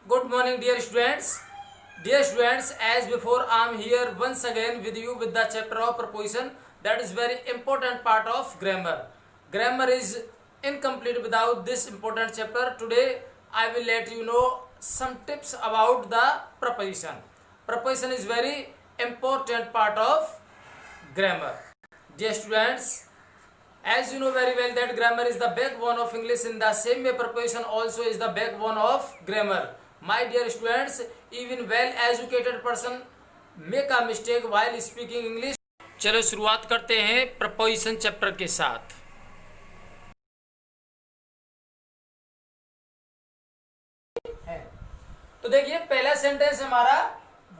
Good morning, dear students. Dear students, as before, I am here once again with you with the chapter of preposition. That is very important part of grammar. Grammar is incomplete without this important chapter. Today, I will let you know some tips about the preposition. Preposition is very important part of grammar. Dear students, as you know very well that grammar is the backbone of English, in the same way preposition also is the backbone of grammar. My dear students, even well educated person make a mistake while speaking English. चलो शुरुआत करते हैं preposition chapter के साथ। तो देखिए पहला sentence हमारा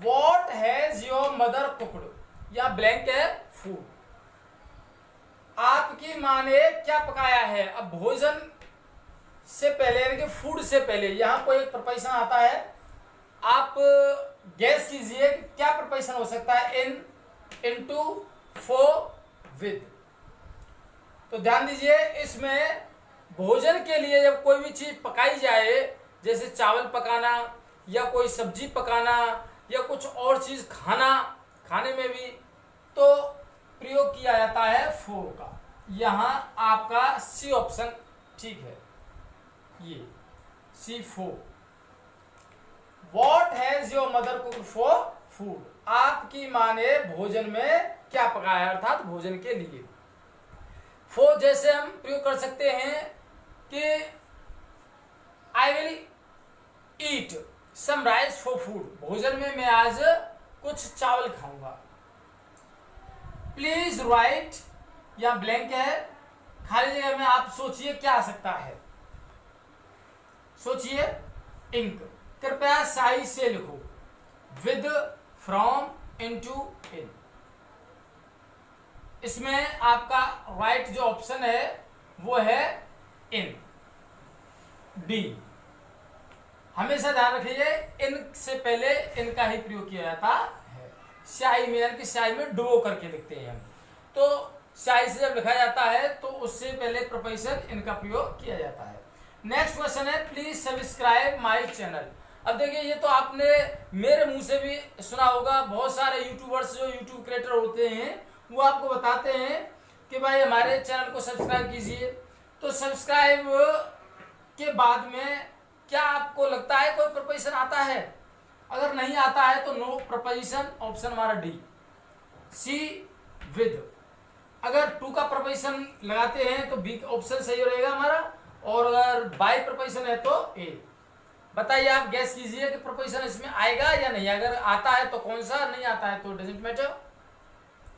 What has your mother cooked? या ब्लैंक है फूड। आपकी माँ ने क्या पकाया है। अब भोजन से पहले यानी कि फूड से पहले यहाँ कोई एक प्रपोजिशन आता है, आप गैस कीजिए कि क्या प्रपोजिशन हो सकता है। इन, इनटू, फॉर, विद। तो ध्यान दीजिए इसमें भोजन के लिए जब कोई भी चीज पकाई जाए, जैसे चावल पकाना या कोई सब्जी पकाना या कुछ और चीज खाने में भी तो प्रयोग किया जाता है फॉर का। यहां आपका सी ऑप्शन ठीक है, ये C for. What has your mother cooked for food? आपकी माँ ने भोजन में क्या पकाया, अर्थात भोजन के लिए। फॉर जैसे हम प्रयोग कर सकते हैं कि I will eat some rice for food. भोजन में मैं आज कुछ चावल खाऊंगा। प्लीज राइट, या ब्लैंक है, खाली जगह में आप सोचिए क्या आ सकता है। सोचिए इंक, कृपया साई से लिखो। विद, फ्रॉम, इनटू, इन। इसमें आपका राइट जो ऑप्शन है वो है इन, डी। हमेशा ध्यान रखिए इन से पहले इन का ही प्रयोग किया जाता है। स्याही में यानी कि स्याही में डुबो करके लिखते हैं हम, तो स्याही से जब लिखा जाता है तो उससे पहले प्रपोजिशन इनका प्रयोग किया जाता है। नेक्स्ट क्वेश्चन है प्लीज सब्सक्राइब माय चैनल। अब देखिए ये तो आपने मेरे मुंह से भी सुना होगा, बहुत सारे यूट्यूबर्स जो यूट्यूब क्रिएटर होते हैं वो आपको बताते हैं कि भाई हमारे चैनल को सब्सक्राइब कीजिए। तो सब्सक्राइब के बाद में क्या आपको लगता है कोई प्रपोजिशन आता है? अगर नहीं आता है तो नो प्रपोजिशन, ऑप्शन हमारा डी। C with. अगर टू का प्रपोजिशन लगाते हैं तो बी ऑप्शन सही रहेगा हमारा, और अगर बाई प्रपोजिशन है तो ए। बताइए आप गैस कीजिए कि प्रपोजिशन इसमें आएगा या नहीं। अगर आता है तो कौन सा, नहीं आता है तो doesn't matter,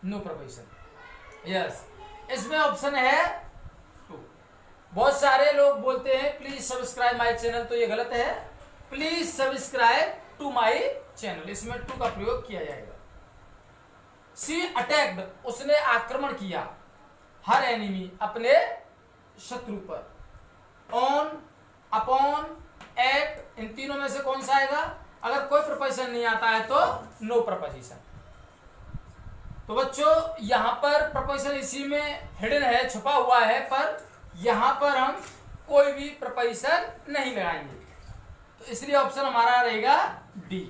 no proposition. Yes, इसमें ऑप्शन है टू। बहुत सारे लोग बोलते हैं प्लीज सब्सक्राइब माय चैनल, तो ये गलत है। Please subscribe to my channel, इसमें टू का प्रयोग किया जाएगा। सी अटैक्ड, उसने आक्रमण किया। हर एनिमी, अपने शत्रु पर। ऑन, अपॉन, एट, इन तीनों में से कौन सा आएगा? अगर कोई प्रपोजिशन नहीं आता है तो नो प्रपोजिशन। तो बच्चों यहां पर प्रपोजिशन इसी में हिडन है, छुपा हुआ है, पर यहां पर हम कोई भी प्रपोजिशन नहीं लगाएंगे, तो इसलिए ऑप्शन हमारा रहेगा डी,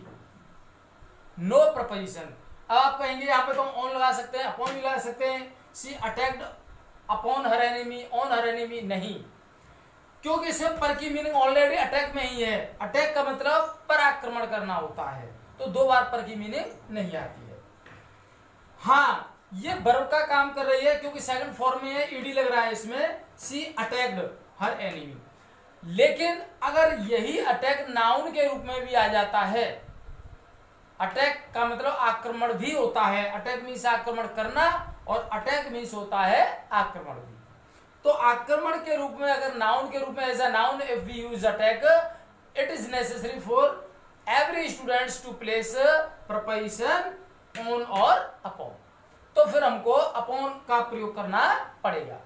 नो प्रपोजिशन। अब आप कहेंगे यहाँ पे तो हम ऑन लगा सकते हैं, अपॉन भी लगा सकते हैं। She attacked upon her enemy, on her enemy नहीं, क्योंकि इसमें पर की मीनिंग ऑलरेडी अटैक में ही है। अटैक का मतलब पर आक्रमण करना होता है, तो दो बार पर की मीनिंग नहीं आती है। हाँ, ये वर्ब का काम कर रही है क्योंकि सेकंड फॉर्म में है, ईडी लग रहा है इसमें। सी अटैक्ड हर एनिमी। लेकिन अगर यही अटैक नाउन के रूप में भी आ जाता है, अटैक का मतलब आक्रमण भी होता है। अटैक मीन्स आक्रमण करना और अटैक मीन्स होता है आक्रमण भी। तो आक्रमण के रूप में अगर नाउन के रूप में as a noun if we use attack, it is necessary for every students to place proposition on और अपॉन। तो फिर हमको अपॉन का प्रयोग करना पड़ेगा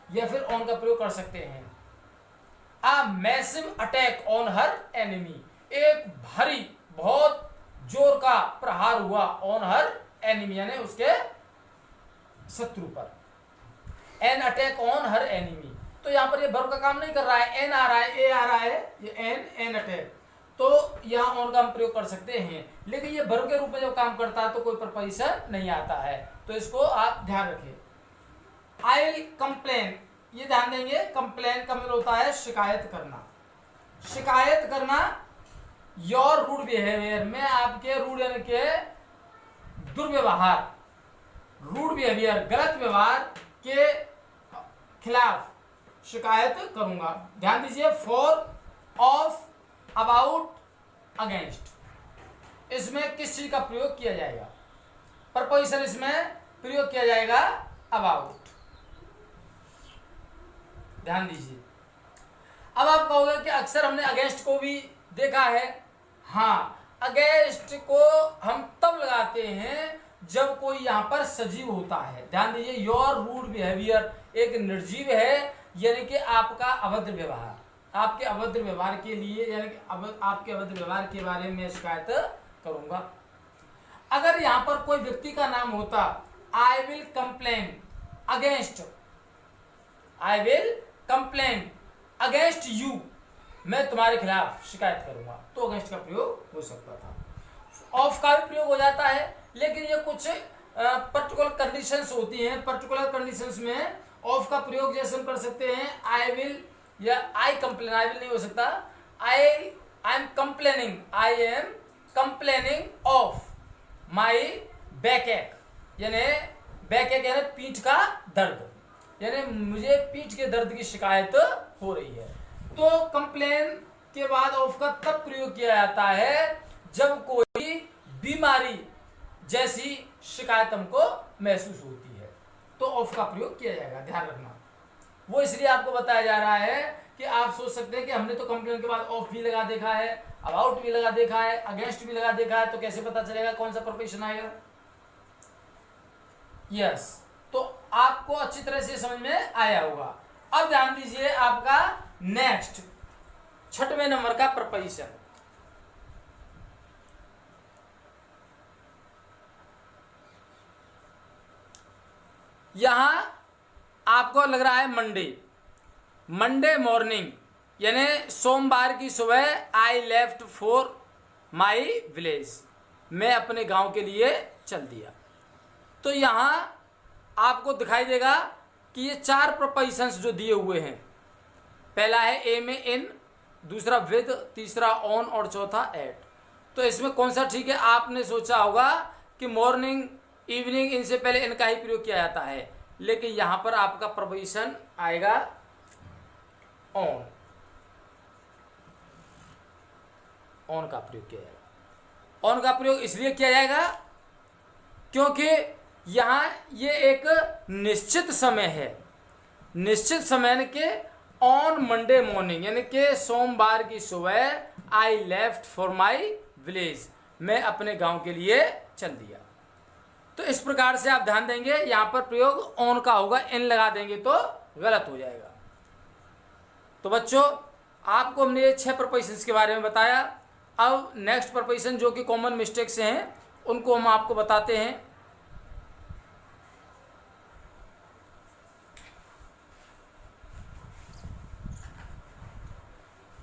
या फिर ऑन का प्रयोग कर सकते हैं। A massive attack on her enemy, एक भारी बहुत जोर का प्रहार हुआ ऑन हर एनिमी यानी उसके शत्रु पर। An attack on her enemy, तो यहां पर ये वर्ब का काम नहीं कर रहा है। एन आ रहा है, ए आ रहा है, ये एन अटैक। तो यहाँ ऑन का हम प्रयोग कर सकते हैं, लेकिन ये वर्ब के रूप में जब काम करता है तो कोई प्रपोजिशन नहीं आता है, तो इसको आप ध्यान रखिए। आई विल कंप्लेन, ये ध्यान देंगे, कंप्लेन का मतलब होता है शिकायत करना। शिकायत करना योर रूड बिहेवियर, में आपके रूड यानी के दुर्व्यवहार, रूड बिहेवियर गलत व्यवहार के खिलाफ शिकायत करूंगा। ध्यान दीजिए, फॉर, ऑफ, अबाउट, अगेंस्ट, इसमें किस चीज का प्रयोग किया जाएगा? प्रपोजिशन इसमें प्रयोग किया जाएगा अबाउट। ध्यान दीजिए। अब आप कहोगे कि अक्सर हमने अगेंस्ट को भी देखा है। हाँ, अगेंस्ट को हम तब लगाते हैं जब कोई यहाँ पर सजीव होता है। ध्यान दीजिए, योर रूड बिहेवियर एक निर्जीव है, यानी कि आपका अभद्र व्यवहार, आपके अभद्र व्यवहार के लिए, यानी कि आपके अभद्र व्यवहार के बारे में शिकायत करूंगा। अगर यहाँ पर कोई व्यक्ति का नाम होता, I will complain against, I will complain against you, मैं तुम्हारे खिलाफ शिकायत करूंगा, तो अगेंस्ट का प्रयोग हो सकता था। ऑफ का भी प्रयोग हो जाता है, लेकिन ये कुछ पर्टिकुलर कंडीशंस होती हैं। पर्टिकुलर कंडीशंस में ऑफ का प्रयोग जैसे हम कर सकते हैं, आई विल या आई कंप्लेन, आई विल नहीं हो सकता, I am complaining, I am complaining of my back एक, यानी बैक एक यानी पीठ का दर्द, यानी मुझे पीठ के दर्द की शिकायत हो रही है। तो कंप्लेन के बाद ऑफ का तब प्रयोग किया जाता है जब कोई बीमारी जैसी शिकायत हमको महसूस होती है, तो ऑफ का प्रयोग किया जाएगा। ध्यान रखना, वो इसलिए आपको बताया जा रहा है कि आप सोच सकते हैं कि हमने तो कंप्लेन के बाद ऑफ भी लगा देखा है, अबाउट भी लगा देखा है, अगेंस्ट भी लगा देखा है, तो कैसे पता चलेगा कौन सा प्रपोजिशन आएगा? यस, तो आपको अच्छी तरह से समझ में आया होगा। अब ध्यान दीजिए, आपका नेक्स्ट 6वें नंबर का प्रपोजिशन, यहां आपको लग रहा है मंडे, मंडे मॉर्निंग, यानी सोमवार की सुबह I left for my village, मैं अपने गांव के लिए चल दिया। तो यहां आपको दिखाई देगा कि ये 4 प्रपोजिशंस जो दिए हुए हैं, पहला है ए में इन, दूसरा विद, तीसरा ऑन और चौथा एट। तो इसमें कौन सा ठीक है? आपने सोचा होगा कि मॉर्निंग, इवनिंग, इनसे पहले इनका ही प्रयोग किया जाता है, लेकिन यहां पर आपका प्रपोजिशन आएगा ऑन, ऑन का प्रयोग किया जाएगा। ऑन का प्रयोग इसलिए किया जाएगा क्योंकि यहां ये एक निश्चित समय है, निश्चित समय के ऑन मंडे मॉर्निंग, यानी कि सोमवार की सुबह I left for my village, मैं अपने गांव के लिए चल दिया। तो इस प्रकार से आप ध्यान देंगे, यहां पर प्रयोग ऑन का होगा, इन लगा देंगे तो गलत हो जाएगा। तो बच्चों, आपको हमने ये 6 प्रपोजिशंस के बारे में बताया। अब नेक्स्ट प्रपोजिशन जो कि कॉमन मिस्टेक से हैं, उनको हम आपको बताते हैं।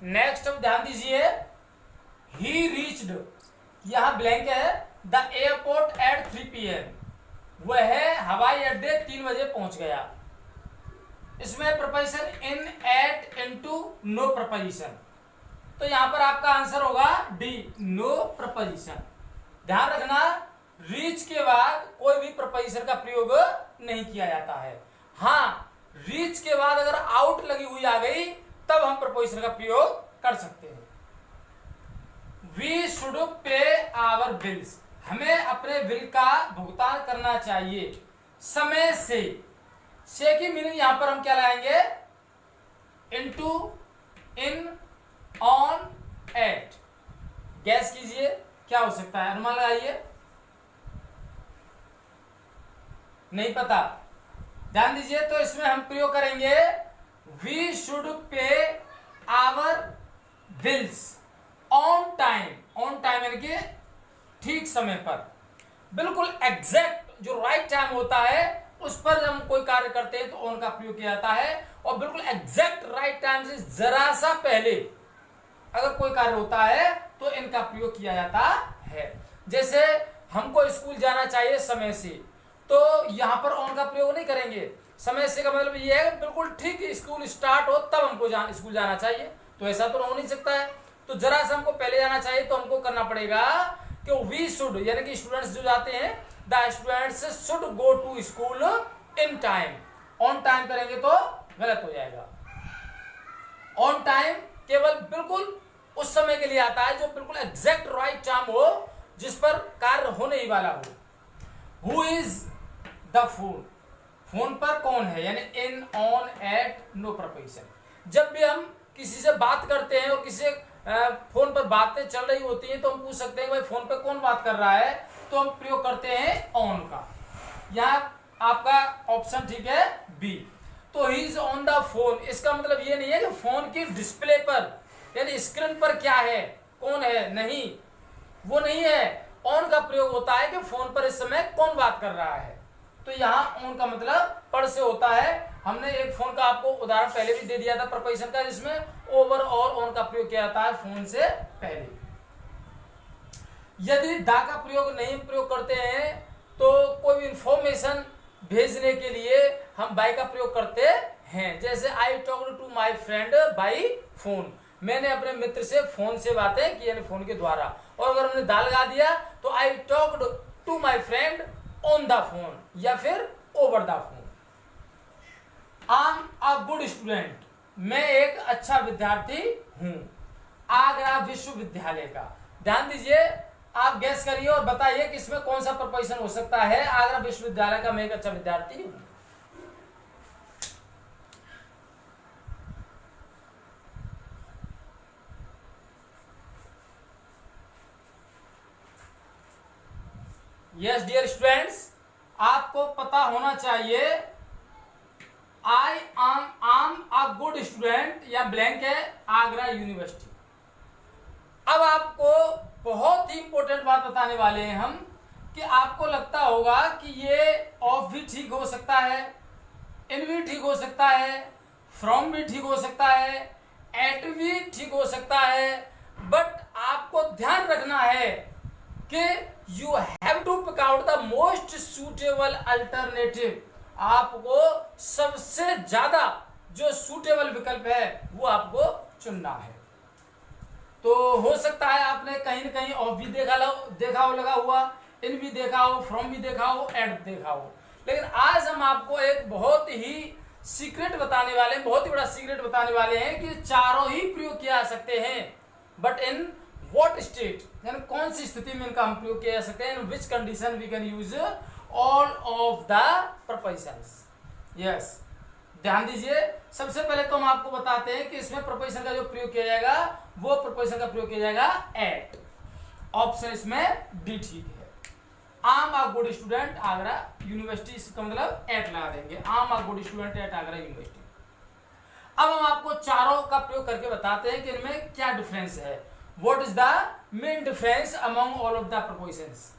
नेक्स्ट अब ध्यान दीजिए, ही रीच्ड, यहां ब्लैंक है, द एयरपोर्ट एट 3 PM, वह हवाई अड्डे 3 बजे पहुंच गया। इसमें प्रपोजिशन इन, एट, इनटू, नो प्रपोजिशन, तो यहां पर आपका आंसर होगा डी, नो प्रपोजिशन। ध्यान रखना, रीच के बाद कोई भी प्रपोजिशन का प्रयोग नहीं किया जाता है। हाँ, रीच के बाद अगर आउट लगी हुई आ गई तब हम प्रपोजिशन का प्रयोग कर सकते हैं। We should pay our bills, हमें अपने बिल का भुगतान करना चाहिए समय से। से की मीनिंग यहां पर हम क्या लगाएंगे? Into, in, on, at. Guess कीजिए क्या हो सकता है, अनुमान लगाइए। नहीं पता? ध्यान दीजिए, तो इसमें हम प्रयोग करेंगे we should pay our bills on time. On time यानी कि ठीक समय पर, बिल्कुल एग्जैक्ट जो राइट टाइम होता है उस पर जब हम कोई कार्य करते हैं तो ऑन का प्रयोग किया जाता है। और बिल्कुल एग्जैक्ट राइट टाइम से जरा सा पहले अगर कोई कार्य होता है तो इनका प्रयोग किया जाता है। जैसे हमको स्कूल जाना चाहिए समय से, तो यहाँ पर ऑन का प्रयोग नहीं करेंगे। समय से का मतलब ये है बिल्कुल ठीक स्कूल स्टार्ट हो तब हमको स्कूल जाना चाहिए, तो ऐसा तो हो नहीं सकता है। तो जरा सा हमको पहले जाना चाहिए, तो हमको करना पड़ेगा कि वी शुड, यानी कि स्टूडेंट्स जो जाते हैं, the students should go to school in time. On time करेंगे तो गलत हो जाएगा। ऑन टाइम केवल बिल्कुल उस समय के लिए आता है जो बिल्कुल एग्जैक्ट राइट टाइम हो, जिस पर कार्य होने ही वाला हो। Who is the phone, phone पर कौन है, यानी इन, ऑन, एट, नो प्रपोजिशन। जब भी हम किसी से बात करते हैं और किसी से फोन पर बातें चल रही होती हैं, तो हम पूछ सकते हैं भाई फोन पर कौन बात कर रहा है, तो हम प्रयोग करते हैं ऑन का। यहाँ आपका ऑप्शन ठीक है बी। तो he is on the phone, इसका मतलब ये नहीं है कि फोन की डिस्प्ले पर यानी स्क्रीन पर क्या है, कौन है, नहीं, वो नहीं है। ऑन का प्रयोग होता है कि फोन पर इस समय कौन बात कर रहा है। तो यहाँ ऑन का मतलब पर से होता है। हमने एक फोन का आपको उदाहरण पहले भी दे दिया था प्रपोजिशन का, जिसमें ओवर और ऑन का प्रयोग किया जाता है फोन से पहले। यदि दा का प्रयोग नहीं प्रयोग करते हैं, तो कोई भी इंफॉर्मेशन भेजने के लिए हम बाय का प्रयोग करते हैं। जैसे I talked to my friend by phone, मैंने अपने मित्र से फोन से बातें की, यानी फोन के द्वारा। और अगर हमने दा लगा दिया तो I talked to my friend on the phone या फिर over the phone. I am a good student, मैं एक अच्छा विद्यार्थी हूं। आगरा विश्वविद्यालय का, ध्यान दीजिए, आप गैस करिए और बताइए कि इसमें कौन सा प्रपोजिशन हो सकता है। आगरा विश्वविद्यालय का मैं एक अच्छा विद्यार्थी हूं। यस डियर स्टूडेंट्स, आपको पता होना चाहिए आई एम अ गुड स्टूडेंट या ब्लैंक है आगरा यूनिवर्सिटी। अब आपको बहुत ही इंपॉर्टेंट बात बताने वाले हैं हम, कि आपको लगता होगा कि ये ऑफ भी ठीक हो सकता है, इन भी ठीक हो सकता है, फ्रॉम भी ठीक हो सकता है, एट भी ठीक हो सकता है, बट आपको ध्यान रखना है कि you have to pick out the most suitable alternative. आपको सबसे ज्यादा जो सूटेबल विकल्प है वो आपको चुनना है। तो हो सकता है आपने कहीं न कहीं ऑफ भी देखा हो लगा हुआ, इन भी देखा हो, फ्रॉम भी देखा हो, एट देखा हो, लेकिन आज हम आपको एक बहुत ही सीक्रेट बताने वाले हैं, बहुत ही बड़ा सीक्रेट बताने वाले हैं कि चारों ही प्रयोग किया जा सकते हैं, बट इन व्हाट स्टेट, यानी कौन सी स्थिति में इनका हम प्रयोग किया जा सकते हैं, in which condition we can use all of the prepositions. Yes, ध्यान दीजिए, सबसे पहले तो हम आपको बताते हैं कि इसमें प्रपोजिशन का जो प्रयोग किया जाएगा वो प्रपोजिशन का प्रयोग किया जाएगा एट। ऑप्शन इसमें डी ठीक है। Am a good student Agra university, इसका मतलब एट लगा देंगे, am a good student at Agra university. अब हम आपको चारों का प्रयोग करके बताते हैं कि इनमें क्या डिफरेंस है, what is the main difference among all of the propositions.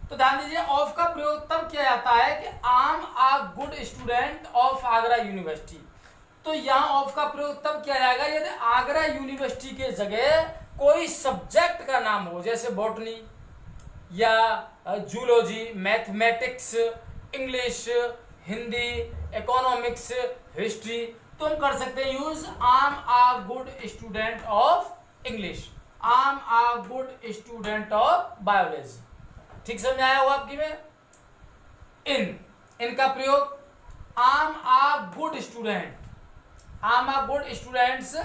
तो ध्यान दीजिए, ऑफ का प्रयोग तब किया जाता है कि am a good student of Agra university. तो यहाँ ऑफ का प्रयोग तब किया जाएगा यदि आगरा यूनिवर्सिटी के जगह कोई सब्जेक्ट का नाम हो, जैसे बॉटनी या zoology, mathematics, English, Hindi, economics, history, तो हम कर सकते हैं यूज आम a good student of English, आम a good student of biology. ठीक समझ आया होगा आपकी में। इनका प्रयोग आम आ गुड स्टूडेंट, आम आ गुड स्टूडेंट्स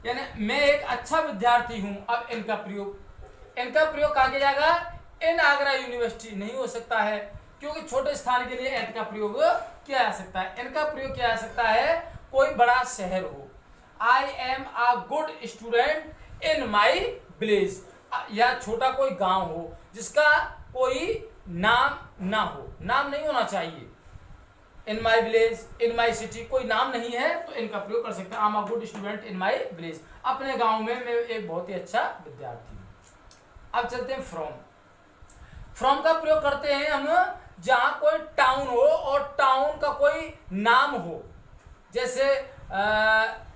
यानी मैं एक अच्छा विद्यार्थी हूं। अब इनका प्रयोग कहा गया जाएगा इन आगरा यूनिवर्सिटी, नहीं हो सकता है क्योंकि छोटे स्थान के लिए एट का प्रयोग किया जा सकता है। इनका प्रयोग किया जा सकता है कोई बड़ा शहर हो, I am a good student in my village, या छोटा कोई गांव हो जिसका कोई नाम ना हो, नाम नहीं होना चाहिए। इन my village, in my city, कोई नाम नहीं है तो इनका प्रयोग कर सकते हैं। I am a good student in my village, अपने गांव में मैं एक बहुत ही अच्छा विद्यार्थी हूं। अब चलते हैं फ्रॉम का प्रयोग करते हैं हम जहां कोई टाउन हो और टाउन का कोई नाम हो, जैसे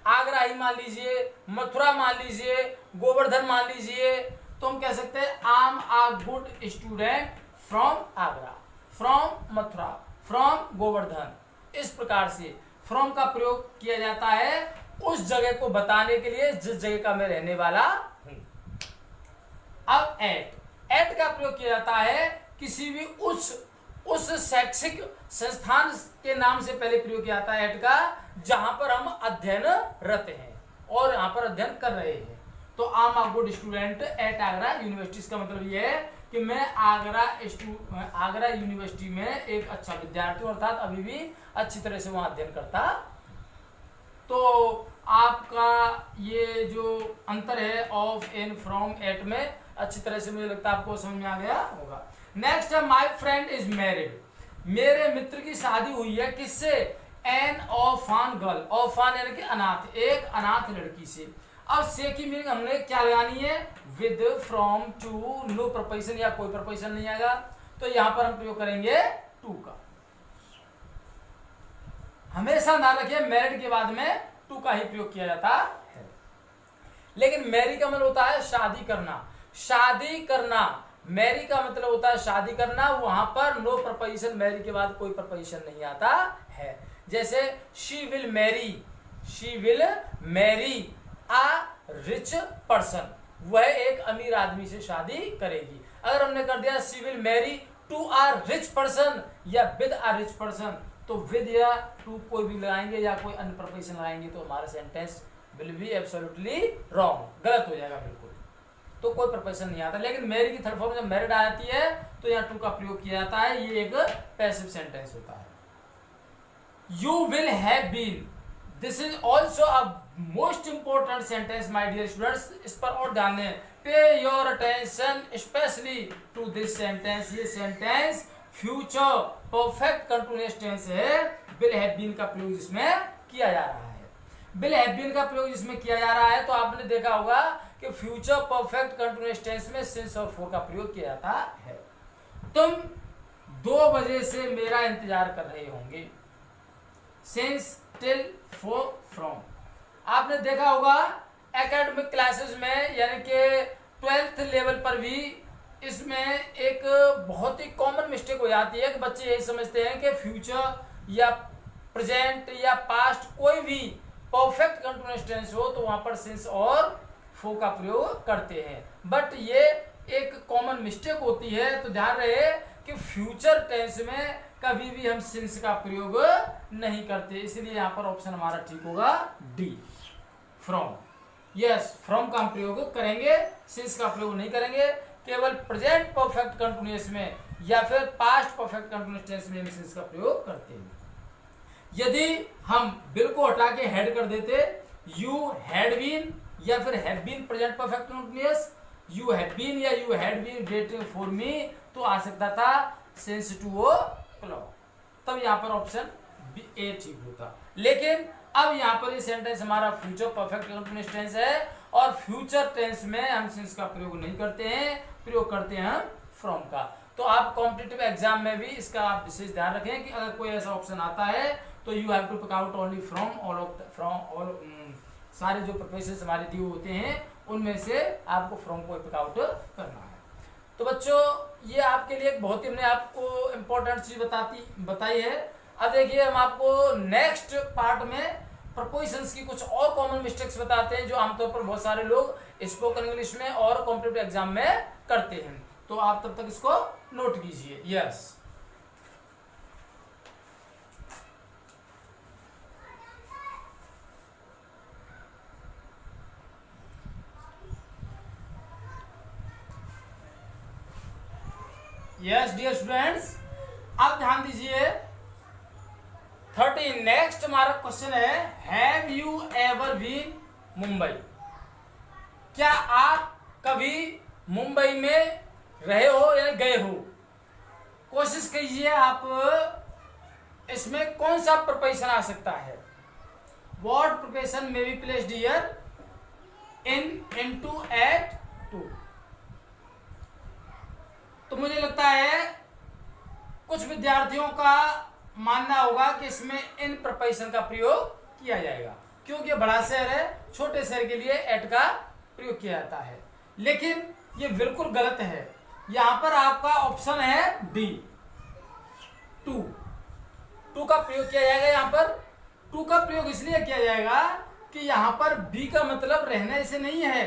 आगरा ही मान लीजिए, मथुरा मान लीजिए, गोवर्धन मान लीजिए, तो हम कह सकते हैं I am a good student from Agra, from Mathura, from Govardhan. इस प्रकार से फ्रॉम का प्रयोग किया जाता है उस जगह को बताने के लिए जिस जगह का मैं रहने वाला हूं। अब एट का प्रयोग किया जाता है किसी भी उस शैक्षिक संस्थान के नाम से पहले प्रयोग किया जाता है एट का, जहां पर हम अध्ययनरत हैं और यहां पर अध्ययन कर रहे हैं। तो I am a good student at Agra university, इसका मतलब यह है कि मैं आगरा यूनिवर्सिटी में एक अच्छा विद्यार्थी अर्थात अभी भी अच्छी तरह से वहां अध्ययन करता। तो आपका ये जो अंतर है ऑफ, इन, फ्रॉम, एट में अच्छी तरह से मुझे लगता है आपको समझ में आ गया होगा। नेक्स्ट है माई फ्रेंड इज मैरिड, मेरे मित्र की शादी हुई है किससे? एन ऑर्फन गर्ल, ऑर्फन यानी कि अनाथ, एक अनाथ लड़की से। अब से की मीनिंग हमने क्या लगानी है? With, from, to, no proposition या कोई प्रपोजिशन नहीं आएगा, तो यहां पर हम प्रयोग करेंगे टू का। हमेशा ध्यान रखिए मैरिड के बाद में टू का ही प्रयोग किया जाता है। लेकिन मैरी का मतलब होता है शादी करना, शादी करना, मैरी का मतलब होता है शादी करना, वहां पर नो प्रपोजिशन, मैरी के बाद कोई प्रपोजिशन नहीं आता है। जैसे she will marry a rich person, वह एक अमीर आदमी से शादी करेगी। अगर हमने कर दिया she will marry to a rich person या विद अ रिच पर्सन, तो विद या टू कोई भी लगाएंगे या कोई अन्य प्रपोजिशन लगाएंगे तो हमारा sentence will be absolutely wrong, गलत हो जाएगा बिल्कुल, तो कोई प्रपोजिशन नहीं आता। लेकिन मैरी की थर्ड फॉर्म जब मैरिड आ जाती है तो यहाँ टू का प्रयोग किया जाता है, ये एक पैसिव सेंटेंस होता है। You will have been, this is also a most important sentence my dear students, इस पर और ध्यान दें, pay your attention specially to this sentence. ये sentence future perfect continuous tense है, विल हैव बीन का प्रयोग जिसमें किया जा रहा है। विल हैव बीन का प्रयोग जिसमें किया जा रहा है तो आपने देखा होगा कि फ्यूचर परफेक्ट कंटिन्यूअस टेंस में सिंस और फॉर का प्रयोग किया जाता है। तुम 2 बजे से मेरा इंतजार कर रहे होंगे, सिंस, टिल, फॉर, फ्रॉम। आपने देखा होगा एकेडमिक क्लासेस में यानी कि 12th लेवल पर भी इसमें एक बहुत ही कॉमन मिस्टेक हो जाती है कि बच्चे यही समझते हैं कि फ्यूचर या प्रेजेंट या पास्ट कोई भी परफेक्ट कंटिन्यूअस टेंस हो तो वहां पर सिंस और फॉर का प्रयोग करते हैं, बट ये एक कॉमन मिस्टेक होती है। तो ध्यान रहे कि फ्यूचर टेंस में कभी भी हम सिंस का प्रयोग नहीं करते, इसलिए यहां पर ऑप्शन हमारा ठीक होगा डी, फ्रॉम। यस, फ्रॉम का हम प्रयोग करेंगे, सिंस का प्रयोग नहीं करेंगे। केवल प्रेजेंट परफेक्ट कंटिन्यूअस में या फिर पास्ट परफेक्ट कंटिन्यूअस टेंस में हम सिंस का प्रयोग करते हैं। यदि हम बिल को हटा के हेड कर देते, यू हैड बीन या फिर have been present perfect continuous, you have been या you had been waiting for me, तो आ सकता था सिंस टू ओ क्लॉक, तब यहाँ पर ऑप्शन ए ठीक होता। लेकिन अब यहाँ पर ये सेंटेंस हमारा फ्यूचर परफेक्ट कंटिन्यूअस टेंस है और फ्यूचर टेंस में हम सिंस का प्रयोग नहीं करते हैं, प्रयोग करते हैं हम फ्रॉम का। तो आप कॉम्पिटिटिव एग्जाम में भी इसका आप विशेष ध्यान रखें कि अगर कोई ऐसा ऑप्शन आता है तो you have to pick out only from सारे जो प्रोपोजिशंस हमारे दिए होते हैं उनमें से आपको फ्रॉम को पिक आउट करना है। तो बच्चों ये आपके लिए बहुत ही हमने आपको इम्पोर्टेंट चीज बताई है। अब देखिए हम आपको नेक्स्ट पार्ट में प्रपोजिशंस की कुछ और कॉमन मिस्टेक्स बताते हैं जो आमतौर पर बहुत सारे लोग स्पोकन इंग्लिश में और कॉम्पिटिटिव एग्जाम में करते हैं, तो आप तब तक इसको नोट कीजिए। यस, यस डियर स्टूडेंट्स, अब ध्यान दीजिए 30 नेक्स्ट हमारा क्वेश्चन है, have you ever been Mumbai? क्या आप कभी मुंबई में रहे हो या गए हो? कोशिश कीजिए आप इसमें कौन सा प्रपोजिशन आ सकता है। What proposition may be placed here in, into, at, to. तो मुझे लगता है कुछ विद्यार्थियों का मानना होगा कि इसमें इन प्रपोजिशन का प्रयोग किया जाएगा। क्योंकि ये बड़ा शहर है, छोटे शहर के लिए एट का प्रयोग किया जाता है। लेकिन ये बिल्कुल गलत है। यहां पर आपका ऑप्शन है डी, टू का प्रयोग किया जाएगा। यहां पर टू का प्रयोग इसलिए किया जाएगा कि यहां पर बी का मतलब रहने से नहीं है,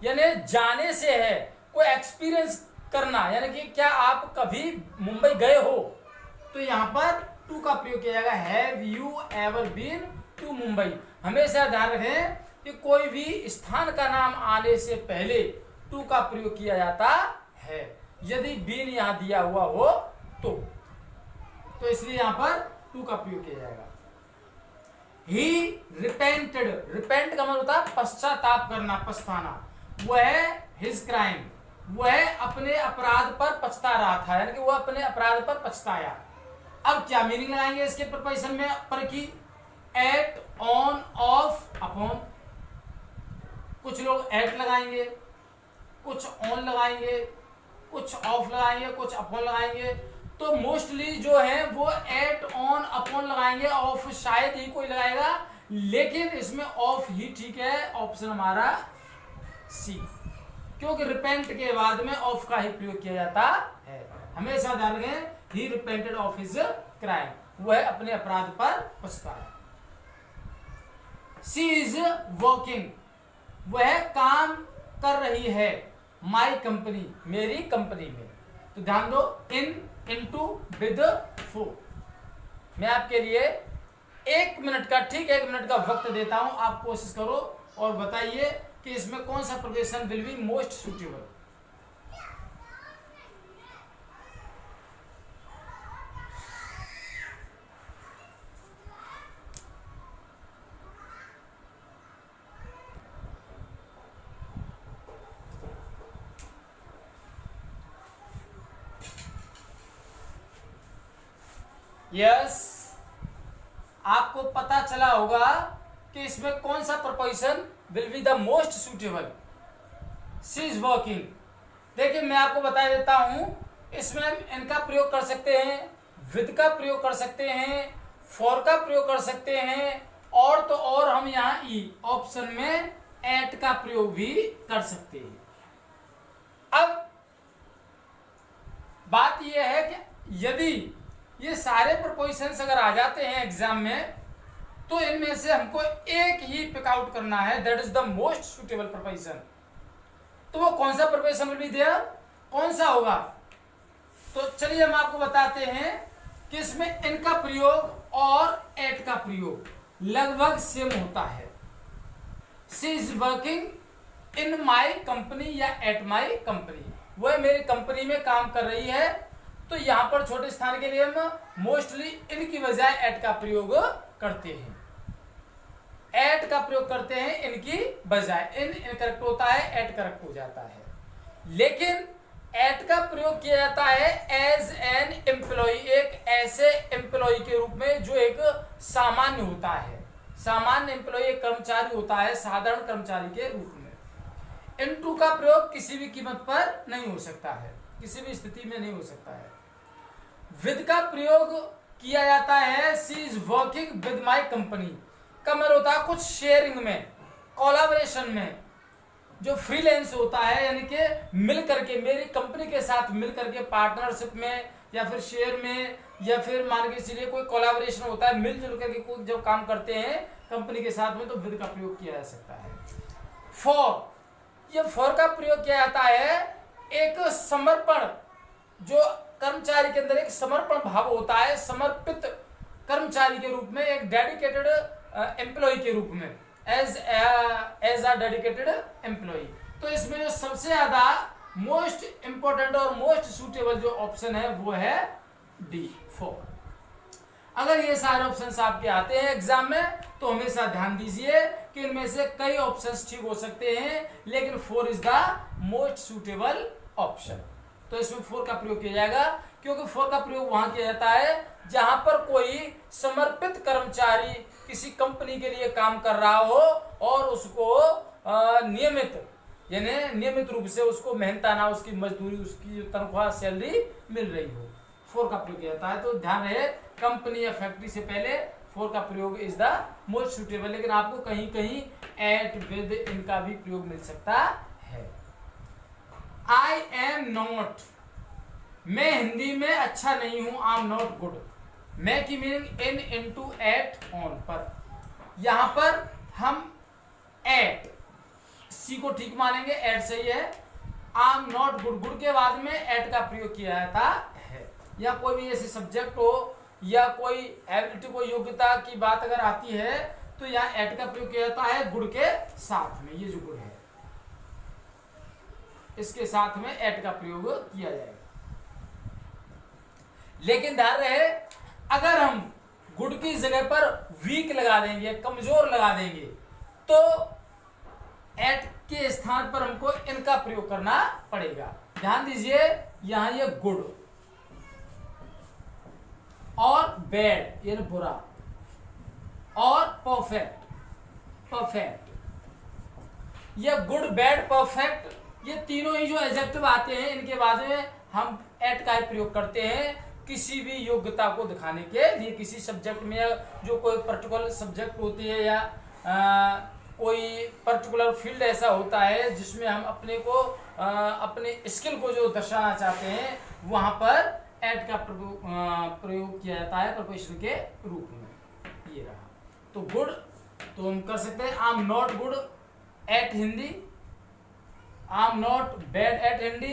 यानी जाने से है, कोई एक्सपीरियंस करना, यानी कि क्या आप कभी मुंबई गए हो, तो यहां पर टू का प्रयोग किया जाएगा। Have you ever been to Mumbai. हमेशा ध्यान रखें कि कोई भी स्थान का नाम आने से पहले टू का प्रयोग किया जाता है, यदि बीन यहां दिया हुआ हो तो इसलिए यहां पर टू का प्रयोग किया जाएगा। ही रिपेंटेड, रिपेंट का मतलब होता है पश्चाताप करना, पछताना। वह हिज क्राइम, वह अपने अपराध पर पछता रहा था, यानी कि वह अपने अपराध पर पछताया। अब क्या मीनिंग लगाएंगे इसके प्रीपोजिशन में पर की? At, on, of, upon. कुछ लोग एट लगाएंगे, कुछ ऑन लगाएंगे, कुछ ऑफ लगाएंगे, कुछ अपॉन लगाएंगे। तो मोस्टली जो है वो एट, ऑन, अपॉन लगाएंगे, ऑफ शायद ही कोई लगाएगा, लेकिन इसमें ऑफ ही ठीक है। ऑप्शन हमारा सी, क्योंकि रिपेंट के बाद में ऑफ का ही प्रयोग किया जाता है। हमेशा ध्यान रखें, ही रिपेंटेड ऑफ हिज क्राइम, वह अपने अपराध पर पछताया। शी इज वर्किंग, वह काम कर रही है, माई कंपनी, मेरी कंपनी में। तो ध्यान दो, इन, इनटू, विद, फॉर। मैं आपके लिए 1 मिनट का, ठीक 1 मिनट का वक्त देता हूं, आप कोशिश करो और बताइए कि इसमें कौन सा proposition will be most suitable. Yes, आपको पता चला होगा कि इसमें कौन सा preposition will be the most suitable. She is working. देखिए मैं आपको बता देता हूं, इसमें इनका प्रयोग कर सकते हैं, विद का प्रयोग कर सकते हैं, फॉर का प्रयोग कर सकते हैं, और तो और हम यहां ई ऑप्शन में एट का प्रयोग भी कर सकते हैं। अब बात यह है कि यदि ये सारे प्रपोजिशंस अगर आ जाते हैं एग्जाम में, तो इनमें से हमको एक ही पिक आउट करना है, that is the most suitable preposition. तो वो कौन सा प्रपोजिशन विल बी देयर, कौन सा होगा? तो चलिए हम आपको बताते हैं कि इसमें इनका प्रयोग और एट का प्रयोग लगभग सेम होता है। She is working in my company या एट माई कंपनी, वह मेरी कंपनी में काम कर रही है। तो यहां पर छोटे स्थान के लिए हम मोस्टली इनकी बजाय एट का प्रयोग करते हैं, एट का प्रयोग करते हैं इनकी बजाय। इन इनकरेक्ट होता है, एट करेक्ट हो जाता है। लेकिन एट का प्रयोग किया जाता है एज एन एम्प्लॉय, एक ऐसे एम्प्लॉय के रूप में जो एक सामान्य होता है। सामान्य एम्प्लॉय एक कर्मचारी होता है, साधारण कर्मचारी के रूप में। इनटू का प्रयोग किसी भी कीमत पर नहीं हो सकता है, किसी भी स्थिति में नहीं हो सकता है। विद का प्रयोग किया जाता है, she is working with my company का मतलब होता है कुछ शेयरिंग में, कोलैबोरेशन में, जो फ्रीलांस होता है, यानी कि मिल करके, मेरी कंपनी के साथ मिल करके पार्टनरशिप में या फिर शेयर में, या फिर मान के चलिए कोई कोलैबोरेशन होता है, मिलजुल करके कोई जब काम करते हैं कंपनी के साथ में, तो विद का प्रयोग किया जा सकता है। फॉर, ये फॉर का प्रयोग किया जाता है एक समर्पण, जो कर्मचारी के अंदर एक समर्पण भाव होता है, समर्पित कर्मचारी के रूप में, एक डेडिकेटेड एम्प्लॉय के रूप में, एज अ डेडिकेटेड एम्प्लॉय। तो इसमें जो सबसे ज्यादा मोस्ट इंपोर्टेंट और मोस्ट सूटेबल जो ऑप्शन है वो है डी, फॉर। अगर ये सारे ऑप्शंस आपके आते हैं एग्जाम में, तो हमेशा ध्यान दीजिए कि इनमें से कई ऑप्शंस ठीक हो सकते हैं, लेकिन 4 is the most suitable option. तो इसमें 4 का प्रयोग किया जाएगा, क्योंकि 4 का प्रयोग वहां किया जाता है जहां पर कोई समर्पित कर्मचारी किसी कंपनी के लिए काम कर रहा हो और उसको नियमित, यानी नियमित रूप से उसको मेहनताना, उसकी मजदूरी, उसकी तनख्वाह, सैलरी मिल रही हो। 4 का प्रयोग किया जाता है। तो ध्यान रहे, कंपनी या फैक्ट्री से पहले फोर का प्रयोग इज द मोस्ट सुटेबल, लेकिन आपको कहीं कहीं एट विद इनका भी प्रयोग मिल सकता है। आई एम नॉट, मैं हिंदी में अच्छा नहीं हूं, आई एम नॉट गुड। मैं की meaning in into at on पर, यहां पर हम एट सी को ठीक मानेंगे, एट सही है। आई एम नॉट गुड, गुड के बाद में एट का प्रयोग किया जाता है। या कोई भी ऐसे सब्जेक्ट हो या कोई एबिलिटी को योग्यता की बात अगर आती है तो यहाँ एट का प्रयोग किया जाता है गुड के साथ में। ये जो गुड है इसके साथ में एट का प्रयोग किया जाएगा। लेकिन ध्यान रहे, अगर हम गुड की जगह पर वीक लगा देंगे, कमजोर लगा देंगे, तो एट के स्थान पर हमको इनका प्रयोग करना पड़ेगा। ध्यान दीजिए, यहां ये गुड और बैड यानी बुरा और परफेक्ट, परफेक्ट, ये गुड बैड परफेक्ट ये तीनों ही जो एडजेक्टिव आते हैं इनके बाद में हम एट का ही प्रयोग करते हैं किसी भी योग्यता को दिखाने के लिए। किसी सब्जेक्ट में जो कोई पर्टिकुलर सब्जेक्ट होती है या कोई पर्टिकुलर फील्ड ऐसा होता है जिसमें हम अपने को अपने स्किल को जो दर्शाना चाहते हैं, वहां पर एट का प्रयोग किया जाता है प्रपोजिशन के रूप में। ये रहा तो गुड, तो हम कर सकते हैं I am not good at Hindi, I am not bad at Hindi,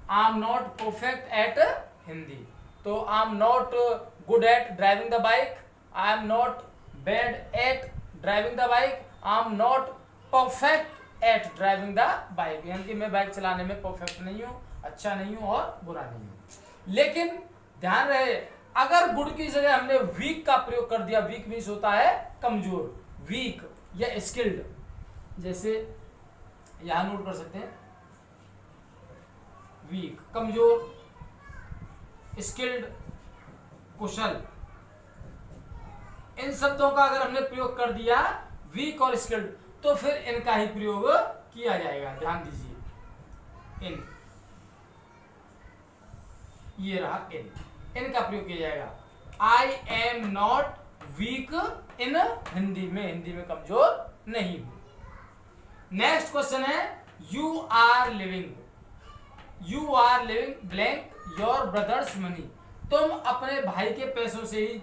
I am not perfect at Hindi. तो I am not good at driving the bike, I am not bad at driving the bike, I am not perfect at driving the bike. यानी कि मैं bike चलाने में perfect नहीं हूँ, अच्छा नहीं हूँ और बुरा नहीं हूँ। लेकिन ध्यान रहे, अगर गुड की जगह हमने वीक का प्रयोग कर दिया, वीक मीन्स होता है कमजोर, वीक या स्किल्ड, जैसे यहां नोट कर सकते हैं वीक कमजोर, स्किल्ड कुशल, इन शब्दों का अगर हमने प्रयोग कर दिया वीक और स्किल्ड तो फिर इनका ही प्रयोग किया जाएगा। ध्यान दीजिए, इन, ये रहा इन, इनका प्रयोग किया जाएगा। I am not weak in Hindi में, हिंदी में कमजोर नहीं हूं। नेक्स्ट क्वेश्चन है you are living blank your brother's money, तुम अपने भाई के पैसों से ही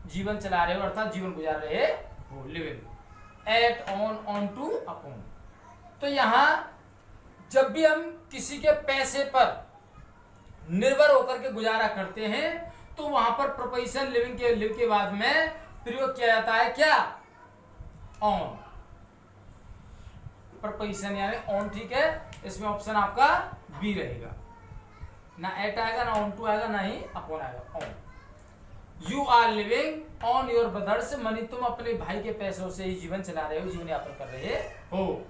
जीवन चला रहे हो, अर्थात जीवन गुजार रहे हो। Living at on two upon, तो यहां जब भी हम किसी के पैसे पर निर्भर होकर के गुजारा करते हैं तो वहां पर प्रपोजिशन लिव के बाद में प्रयोग किया जाता है क्या, ऑन, प्रपोजिशन यानी ऑन। ठीक है, इसमें ऑप्शन आपका बी रहेगा, ना एट आएगा ना ऑन टू आएगा ना ही अपॉन आएगा, on. You are living on your brother's money, तुम अपने भाई के पैसों से ही जीवन चला रहे हो, जीवन यापन कर रहे हो।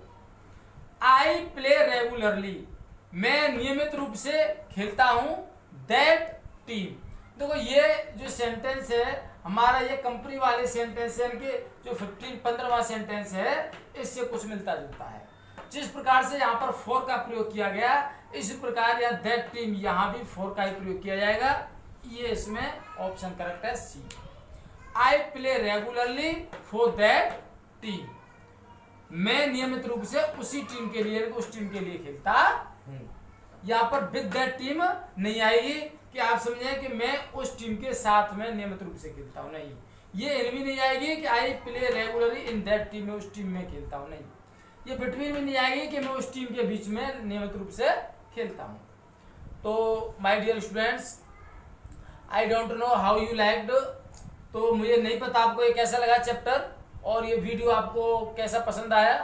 आई प्ले रेगुलरली, मैं नियमित रूप से खेलता हूं दैट टीम। देखो ये जो सेंटेंस है हमारा, ये कंपनी वाले सेंटेंस है, इनके जो 15वां सेंटेंस है इससे कुछ मिलता जुलता है। जिस प्रकार से यहाँ पर फोर का प्रयोग किया गया, इसी प्रकार यहाँ दैट टीम यहाँ भी फोर का ही प्रयोग किया जाएगा। ये इसमें ऑप्शन करेक्ट है C. I play regularly for that team, मैं नियमित रूप से उसी टीम के लिए, उस टीम के लिए खेलता हूं। यहाँ पर विद दैट टीम नहीं आएगी कि आप समझें कि मैं उस टीम के साथ में नियमित रूप से खेलता हूं, नहीं। ये इन भी नहीं आएगी कि आई play regularly in that team, में उस टीम में खेलता हूं, नहीं। ये बिटवीन भी नहीं आएगी कि मैं उस टीम के बीच में नियमित रूप से खेलता हूं। तो my dear students, I don't know how you liked, तो मुझे नहीं पता आपको ये कैसा लगा चैप्टर और ये वीडियो आपको कैसा पसंद आया।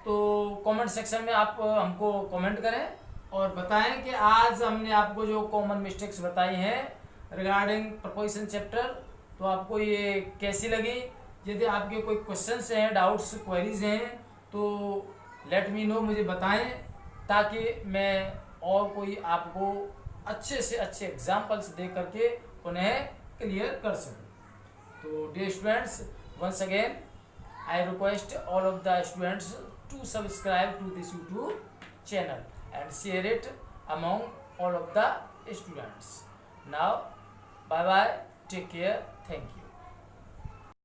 तो कमेंट सेक्शन में आप हमको कमेंट करें और बताएं कि आज हमने आपको जो कॉमन मिस्टेक्स बताई हैं रिगार्डिंग प्रपोजिशन चैप्टर, तो आपको ये कैसी लगी। यदि आपके कोई क्वेश्चंस हैं, डाउट्स, क्वेरीज हैं तो लेट मी नो, मुझे बताएं ताकि मैं और कोई आपको अच्छे से अच्छे एग्जाम्पल्स दे करके उन्हें क्लियर कर सकूं। तो dear students, once again I request all of the students to subscribe to this YouTube channel and share it among all of the students. Now bye bye, take care, thank you.